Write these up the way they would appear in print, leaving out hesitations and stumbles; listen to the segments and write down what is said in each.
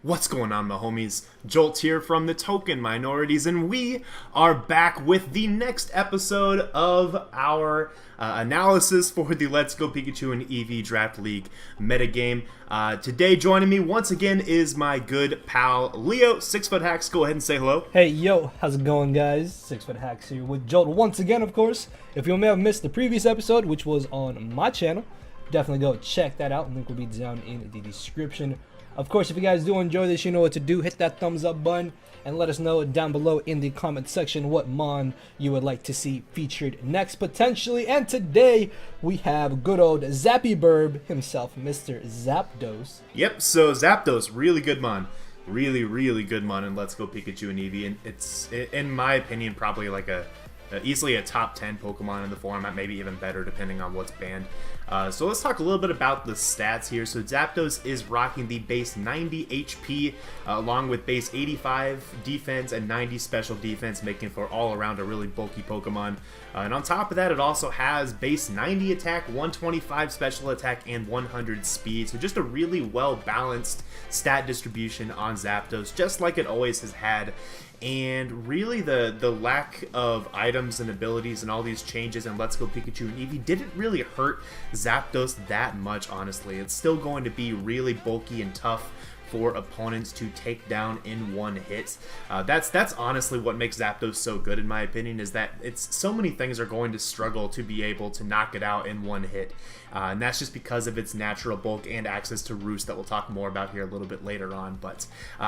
What's going on, my homies? Jolt here from the Token Minorities, and we are back with the next episode of our analysis for the Let's Go Pikachu and Eevee Draft League metagame. Today, joining me once again is my good pal Leo. SixftHax, go ahead and say hello. Hey, yo, how's it going, guys? SixftHax here with Jolt once again, of course. If you may have missed the previous episode, which was on my channel, definitely go check that out. Link will be down in the description. Of course, if you guys do enjoy this, you know what to do. Hit that thumbs up button and let us know down below in the comment section what mon you would like to see featured next, potentially. And today, we have good old Zappy Burb himself, Mr. Zapdos. Yep, so Zapdos, really good mon. Really good mon in Let's Go Pikachu and Eevee. And it's, in my opinion, probably like easily a top 10 Pokemon in the format, maybe even better depending on what's banned. So let's talk a little bit about the stats here. So Zapdos is rocking the base 90 HP along with base 85 defense and 90 special defense, making for all around a really bulky Pokemon. And on top of that, it also has base 90 attack, 125 special attack, and 100 speed. So just a really well balanced stat distribution on Zapdos, just like it always has had. And really the lack of items and abilities and all these changes in Let's Go Pikachu and Eevee didn't really hurt Zapdos that much, honestly. It's still going to be really bulky and tough for opponents to take down in one hit. That's honestly what makes Zapdos so good, in my opinion, is that it's so many things are going to struggle to be able to knock it out in one hit. And that's just because of its natural bulk and access to Roost that we'll talk more about here a little bit later on. But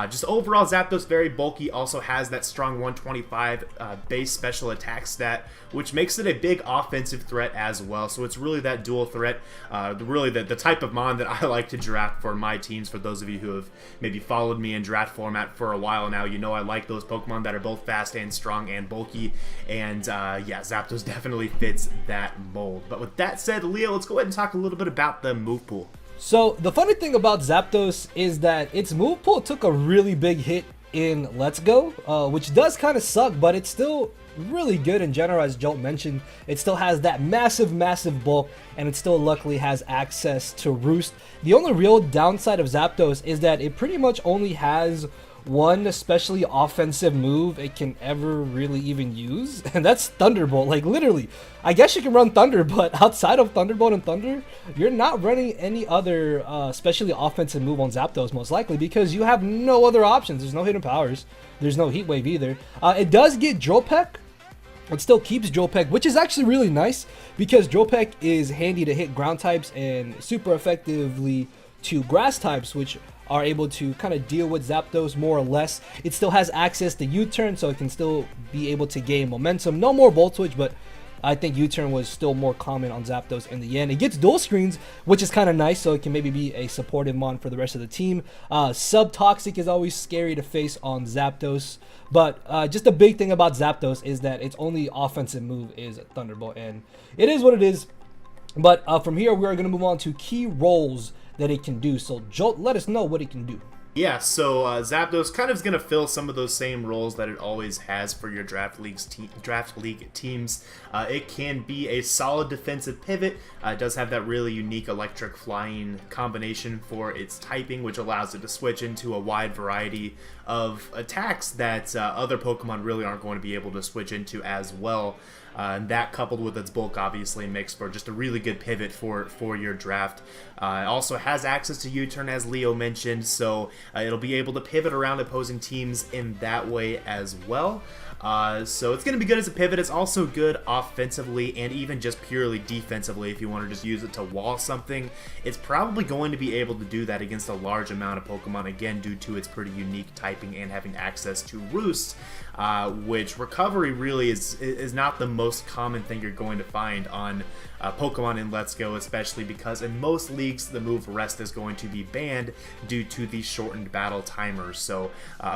just overall, Zapdos very bulky, also has that strong 125 base special attack stat, which makes it a big offensive threat as well. So it's really that dual threat, really the type of mon that I like to draft for my teams. For those of you who have maybe followed me in draft format for a while now, you know I like those Pokemon that are both fast and strong and bulky. And yeah, Zapdos definitely fits that mold. But with that said, Leo, let's go ahead and talk a little bit about the move pool. So the funny thing about Zapdos is that its move pool took a really big hit in Let's Go, which does kind of suck, but it's still really good in general. As Jolt mentioned, it still has that massive bulk, and it still luckily has access to Roost. The only real downside of Zapdos is that it pretty much only has one especially offensive move it can ever really even use, and that's Thunderbolt. Like, literally, I guess you can run Thunder, but outside of Thunderbolt and Thunder, you're not running any other especially offensive move on Zapdos, most likely, because you have no other options. There's no hidden powers, there's no Heat Wave either. It does get Drill Peck. It still keeps Drill Peck, which is actually really nice, because Drill Peck is handy to hit ground types and super effectively to grass types, which are able to kind of deal with Zapdos more or less. It still has access to U-turn, so it can still be able to gain momentum. No more Volt Switch, but I think U-turn was still more common on Zapdos in the end. It gets dual screens, which is kind of nice, so it can maybe be a supportive mon for the rest of the team. Sub-Toxic is always scary to face on Zapdos, but just a big thing about Zapdos is that its only offensive move is Thunderbolt, and it is what it is. But from here, we are going to move on to key roles that it can do. So Jolt, let us know what it can do. Yeah, so Zapdos kind of is going to fill some of those same roles that it always has for your draft league teams. It can be a solid defensive pivot. It does have that really unique electric flying combination for its typing, which allows it to switch into a wide variety of attacks that other Pokemon really aren't going to be able to switch into as well. And that, coupled with its bulk, obviously makes for just a really good pivot for your draft. It also has access to U-turn, as Leo mentioned, so it'll be able to pivot around opposing teams in that way as well. So it's going to be good as a pivot. It's also good offensively and even just purely defensively. If you want to just use it to wall something, it's probably going to be able to do that against a large amount of Pokemon, again, due to its pretty unique typing and having access to Roost, which recovery really is not the most common thing you're going to find on Pokemon in Let's Go, especially because in most leagues the move Rest is going to be banned due to the shortened battle timers. So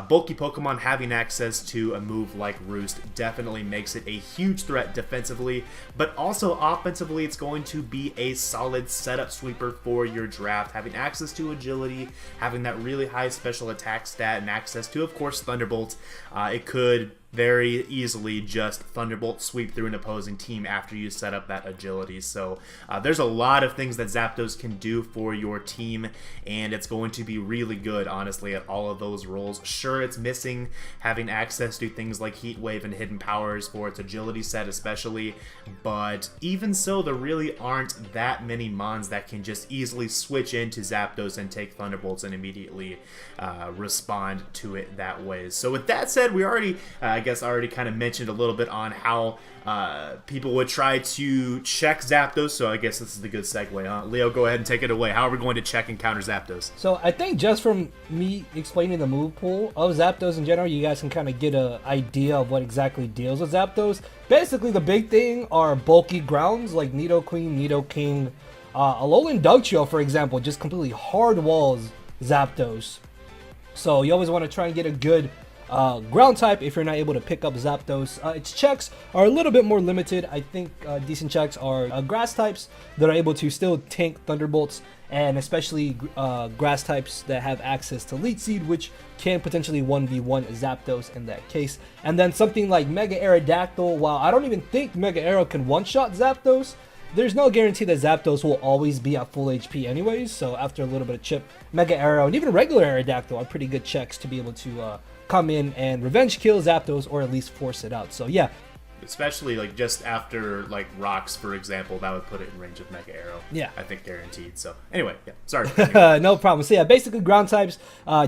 bulky Pokemon having access to a move like Roost definitely makes it a huge threat defensively, but also offensively it's going to be a solid setup sweeper for your draft. Having access to agility, having that really high special attack stat, and access to, of course, Thunderbolt, it could very easily just Thunderbolt sweep through an opposing team after you set up that agility. So there's a lot of things that Zapdos can do for your team, and it's going to be really good, honestly, at all of those roles. Sure, it's missing having access to things like Heat Wave and Hidden Powers for its agility set especially, but even so, there really aren't that many mons that can just easily switch into Zapdos and take Thunderbolts and immediately respond to it that way. So with that said, we already already kind of mentioned a little bit on how people would try to check Zapdos, so I guess this is the good segue, huh? Leo, go ahead and take it away. How are we going to check and counter Zapdos? So I think just from me explaining the move pool of Zapdos in general, you guys can kind of get an idea of what exactly deals with Zapdos. Basically, the big thing are bulky grounds like Nidoqueen, Nidoking, Alolan Dugtrio, for example, just completely hard walls Zapdos. So you always want to try and get a good ground type if you're not able to pick up Zapdos. Its checks are a little bit more limited. I think decent checks are grass types that are able to still tank Thunderbolts, and especially grass types that have access to Leech Seed, which can potentially 1v1 Zapdos in that case. And then something like Mega Aerodactyl, while I don't even think Mega Aero can one-shot Zapdos, there's no guarantee that Zapdos will always be at full HP anyways, so after a little bit of chip, Mega Aero and even regular Aerodactyl are pretty good checks to be able to come in and revenge kill Zapdos, or at least force it out. So yeah, especially like just after like rocks, for example, that would put it in range of Mega Arrow. Yeah, I think guaranteed. So anyway, yeah, sorry. No problem. So yeah, basically ground types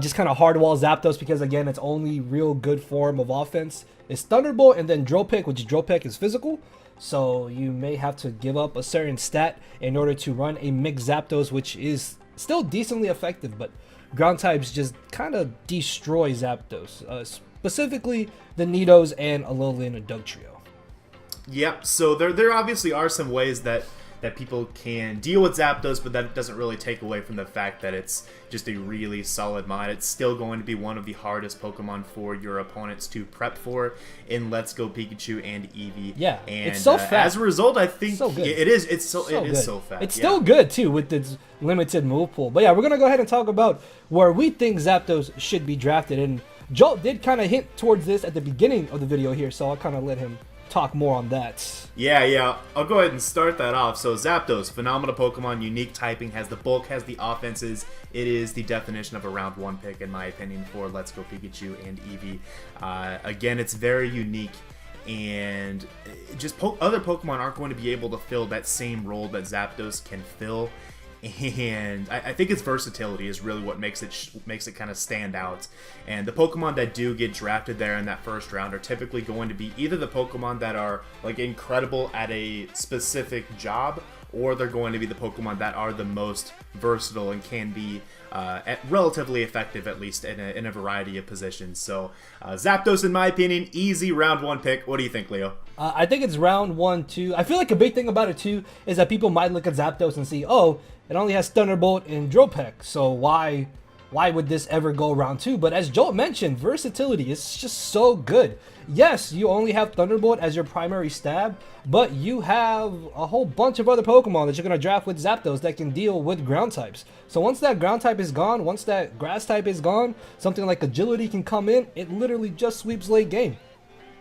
just kind of hardwall Zapdos, because again, its only real good form of offense is Thunderbolt and then Drill Peck, which Drill Peck is physical. So you may have to give up a certain stat in order to run a mixed Zapdos, which is still decently effective, but ground types just kind of destroy Zapdos, specifically the Nidos and Alolan Dugtrio. Yep, so there obviously are some ways that people can deal with Zapdos, but that doesn't really take away from the fact that it's just a really solid mod. It's still going to be one of the hardest Pokemon for your opponents to prep for in Let's Go Pikachu and Eevee. Yeah, and it's so fast. As a result, I think so good. it is. It's so it is so fast. It's still good too with its limited move pool. But yeah, we're gonna go ahead and talk about where we think Zapdos should be drafted. And Jolt did kind of hint towards this at the beginning of the video here, so I'll kind of let him talk more on that. Yeah, I'll go ahead and start that off. So Zapdos, phenomenal Pokemon, unique typing, has the bulk, has the offenses. It is the definition of a round one pick, in my opinion, for Let's Go Pikachu and Eevee. Again, it's very unique, and just other Pokemon aren't going to be able to fill that same role that Zapdos can fill. And I think its versatility is really what makes it kind of stand out. And the Pokemon that do get drafted there in that first round are typically going to be either the Pokemon that are like incredible at a specific job, or they're going to be the Pokemon that are the most versatile and can be relatively effective, at least in a variety of positions. So Zapdos, in my opinion, easy round one pick. What do you think, Leo? I think it's round 1, 2. I feel like a big thing about it too is that people might look at Zapdos and see, oh, it only has Thunderbolt and Drill Peck, so why would this ever go round 2? But as Jolt mentioned, versatility is just so good. Yes, you only have Thunderbolt as your primary stab, but you have a whole bunch of other Pokemon that you're going to draft with Zapdos that can deal with ground types. So once that ground type is gone, once that grass type is gone, something like Agility can come in. It literally just sweeps late game.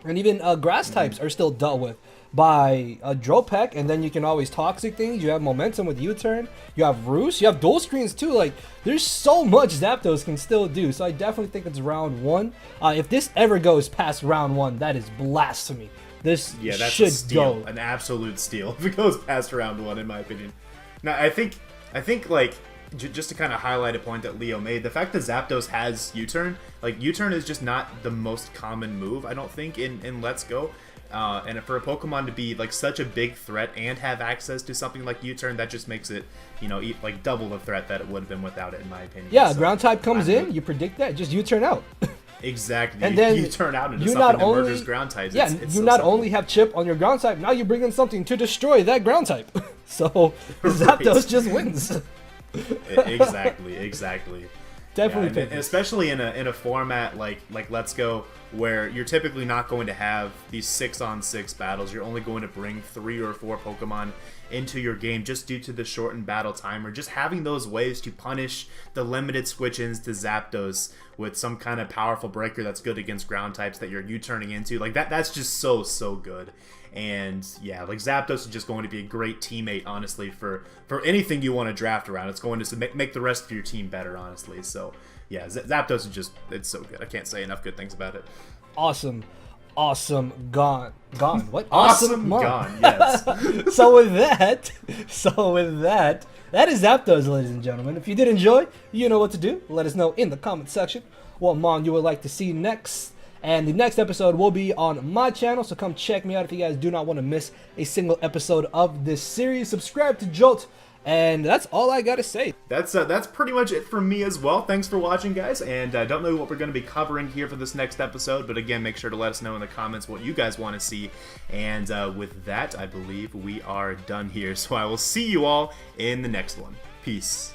And even grass types are still dealt with by Drill Peck, and then you can always Toxic things. You have Momentum with U-Turn. You have Roost. You have Dual Screens too. Like, there's so much Zapdos can still do. So I definitely think it's round 1. If this ever goes past round 1, that is blasphemy. This that's should a steal, go. an absolute steal if it goes past round 1, in my opinion. Now, I think like, just to kind of highlight a point that Leo made, the fact that Zapdos has U-Turn, like, U-Turn is just not the most common move, I don't think, in Let's Go. And for a Pokemon to be like such a big threat and have access to something like U-Turn, that just makes it, like double the threat that it would have been without it, in my opinion. Yeah, so, ground type comes in, you predict that, just U-Turn out. Exactly. And then you turn out into something that murders ground types. Yeah, it's you so not simple. only have Chip on your ground type, now you bring in something to destroy that ground type. So Zapdos just wins. Exactly. Definitely, and especially in a format like Let's Go, where you're typically not going to have these 6-on-6 battles. You're only going to bring 3 or 4 Pokemon into your game just due to the shortened battle time, or just having those ways to punish the limited switch-ins to Zapdos with some kind of powerful breaker that's good against ground types that you're U-turning into. Like that's just so good. And yeah, like Zapdos is just going to be a great teammate, honestly, for anything you want to draft around. It's going to make the rest of your team better, honestly. So yeah, Zapdos is just, it's so good. I can't say enough good things about it. Awesome. Gone. What? Awesome gone. Yes. So with that, that is Zapdos, ladies and gentlemen. If you did enjoy, you know what to do. Let us know in the comment section what mon you would like to see next. And the next episode will be on my channel, so come check me out if you guys do not want to miss a single episode of this series. Subscribe to Jolt, and that's all I gotta say. That's pretty much it for me as well. Thanks for watching, guys, and I don't know what we're going to be covering here for this next episode, but again, make sure to let us know in the comments what you guys want to see. And with that, I believe we are done here, so I will see you all in the next one. Peace.